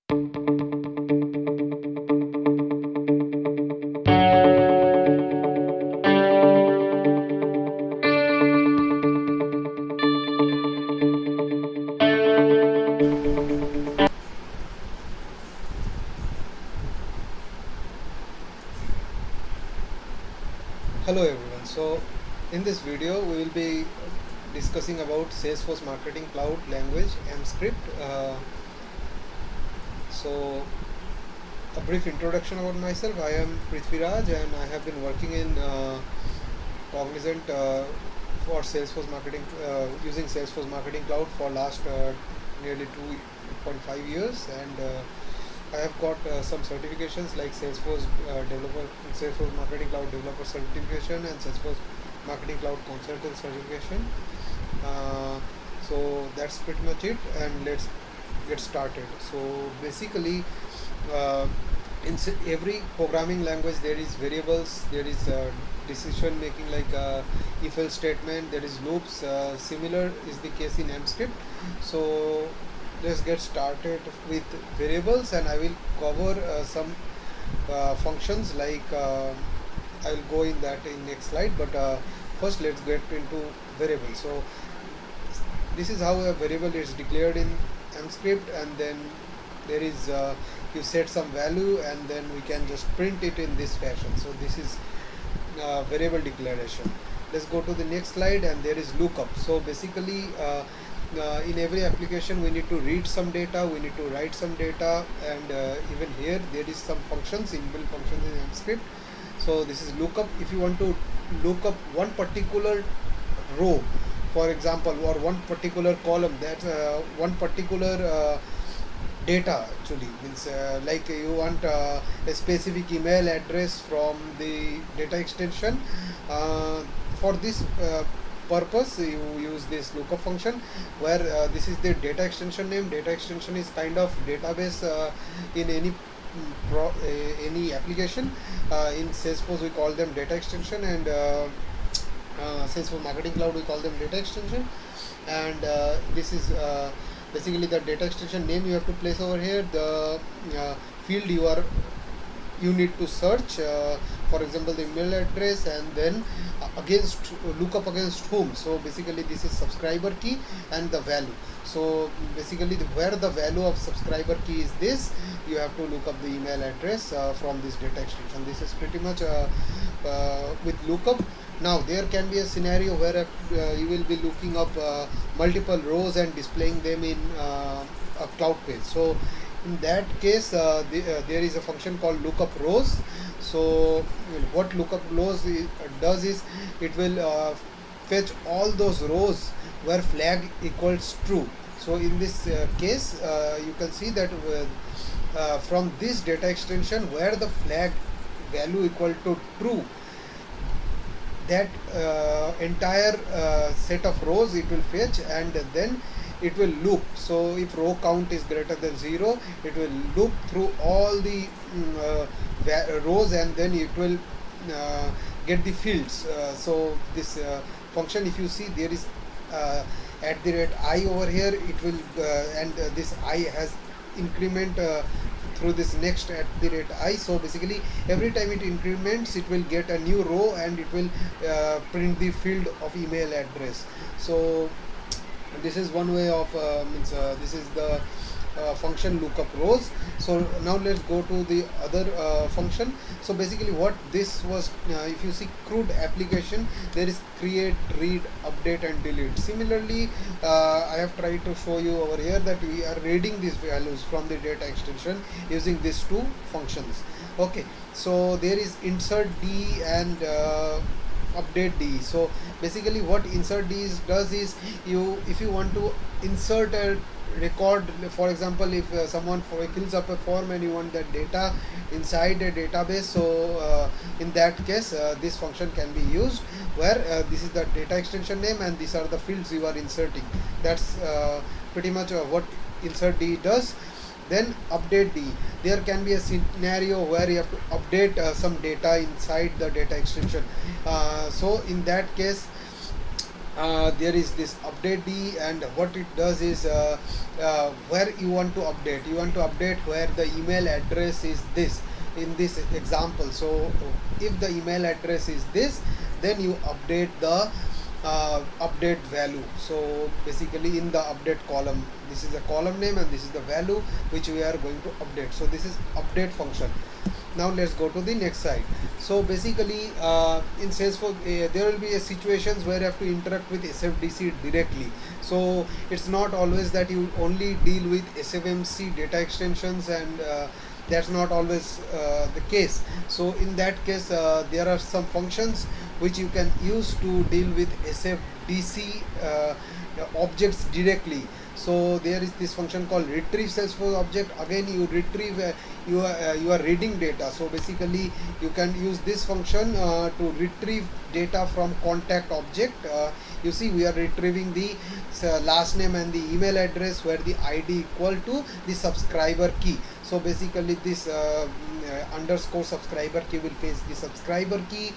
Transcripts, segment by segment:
Hello everyone. So in this video we will be discussing about Salesforce Marketing Cloud language MScript. So a brief introduction about myself. I am Prithviraj and I have been working in Cognizant for Salesforce Marketing using Salesforce Marketing Cloud for last nearly 2.5 years, and I have got some certifications like Salesforce Marketing Cloud Developer Certification and Salesforce Marketing Cloud Consultant Certification. So that's pretty much it, and let's get started. So basically, uh, in every programming language there is variables, there is decision making like if else statement, there is loops. Similar is the case in MScript. So let's get started with variables, and I will cover some functions like I'll go in that in next slide, but first let's get into variables. So this is how a variable is declared in MScript, and then there is you set some value and then we can just print it in this fashion. So this is variable declaration. Let's go to the next slide, and there is lookup. So basically in every application we need to read some data, we need to write some data, and even here there is some functions, inbuilt functions in MScript. So this is lookup. If you want to look up one particular row, for example, or one particular column, that one particular data actually means like you want a specific email address from the data extension. For this purpose you use this lookup function, where this is the data extension name. Data extension is kind of database in any application. In Salesforce we call them data extension, and Salesforce Marketing Cloud we call them data extension. And this is basically the data extension name you have to place over here, the field you need to search, for example the email address, and then against look up against whom. So basically this is subscriber key and the value. So basically where the value of subscriber key is this, you have to look up the email address from this data extension. This is pretty much with lookup. Now there can be a scenario where you will be looking up multiple rows and displaying them in a cloud page. So in that case there is a function called lookup rows. So what lookup rows does is it will fetch all those rows where flag equals true. So in this case you can see that from this data extension where the flag value equal to true, that entire set of rows it will fetch, and then it will loop. So if row count is greater than 0, it will loop through all the rows, and then it will get the fields. So this function, if you see, there is at the rate I over here, it will and this I has increment through this next at the rate I. So basically every time it increments, it will get a new row and it will print the field of email address. So this is one way of this is the function lookup rows. So now let's go to the other function. So basically what this was, if you see CRUD application, there is create, read, update and delete. Similarly I have tried to show you over here that we are reading these values from the data extension using these two functions. Okay, so there is insert D and update D. So basically what insert D does is, if you want to insert a record, for example if someone fills up a form and you want that data inside a database, so in that case this function can be used, where this is the data extension name and these are the fields you are inserting. That's pretty much what insert D does. Then update D, there can be a scenario where you have to update some data inside the data extension. So in that case there is this update D, and what it does is where you want to update. You want to update where the email address is this in this example. So if the email address is this, then you update the update value. So basically in the update column, this is the column name and this is the value which we are going to update. So this is update function. Now let's go to the next side. So basically in Salesforce there will be a situations where you have to interact with SFDC directly. So it's not always that you only deal with SFMC data extensions, and that's not always the case. So in that case there are some functions which you can use to deal with SFDC objects directly. So there is this function called retrieve Salesforce object. Again, you retrieve you are reading data. So basically you can use this function to retrieve data from contact object. You see, we are retrieving the last name and the email address where the ID equal to the subscriber key. So basically this underscore subscriber key will fetch the subscriber key,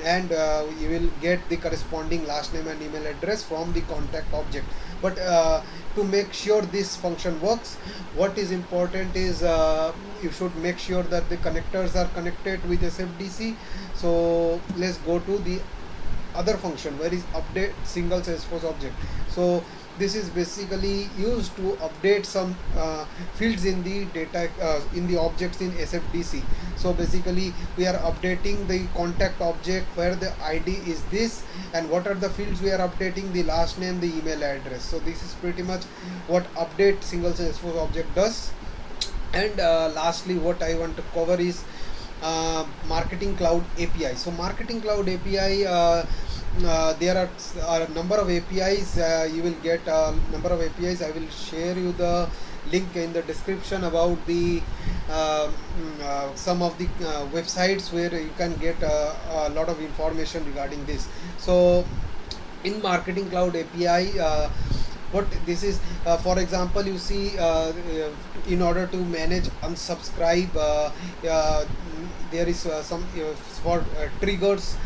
and you will get the corresponding last name and email address from the contact object. But to make sure this function works, what is important is you should make sure that the connectors are connected with SFDC. So let's go to the other function where is update single Salesforce object. So this is basically used to update some fields in the data in the objects in SFDC. So basically we are updating the contact object where the ID is this, and what are the fields we are updating? The last name, the email address. So this is pretty much what update single Salesforce object does. And lastly, what I want to cover is Marketing Cloud API. So Marketing Cloud API, there are a number of APIs. You will get a number of APIs. I will share you the link in the description about the some of the websites where you can get a lot of information regarding this. So in Marketing Cloud API, what this is, for example, you see in order to manage unsubscribe, there is some for triggers.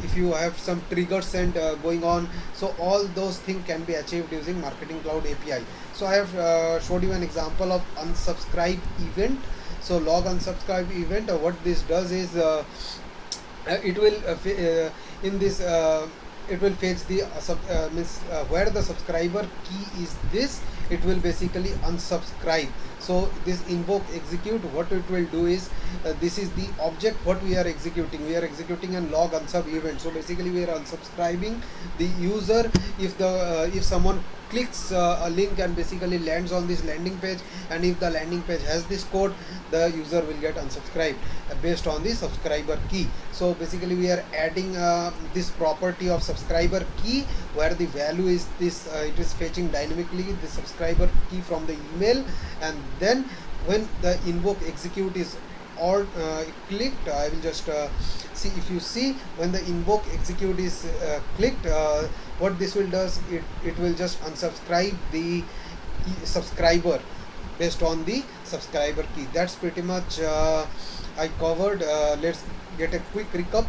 If you have some triggers and going on, so all those things can be achieved using Marketing Cloud API. So I have showed you an example of unsubscribe event. So log unsubscribe event, what this does is it will in this it will fetch the where the subscriber key is this, it will basically unsubscribe. So this invoke execute, what it will do is this is the object what we are executing. We are executing a log unsub event. So basically we are unsubscribing the user if the if someone clicks a link and basically lands on this landing page, and if the landing page has this code, the user will get unsubscribed based on the subscriber key. So basically we are adding this property of subscriber key where the value is this, it is fetching dynamically the subscriber key from the email, and then when the invoke execute is all clicked, I will just see. If you see when the invoke execute is clicked, what this will does, it will just unsubscribe the subscriber based on the subscriber key. That's pretty much I covered. Let's get a quick recap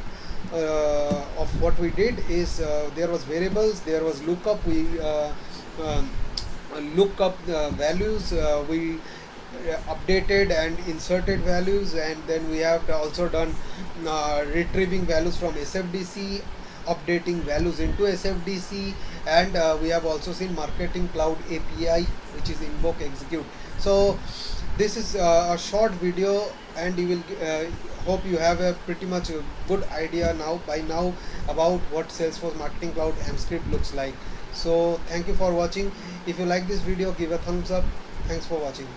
of what we did. Is there was variables, there was lookup, we look up the values, we updated and inserted values, and then we have also done retrieving values from SFDC, updating values into SFDC, and we have also seen Marketing Cloud API, which is invoke execute. So this is a short video, and you will hope you have a pretty much a good idea by now about what Salesforce Marketing Cloud AMP looks like. So thank you for watching. If you like this video, give a thumbs up. Thanks for watching.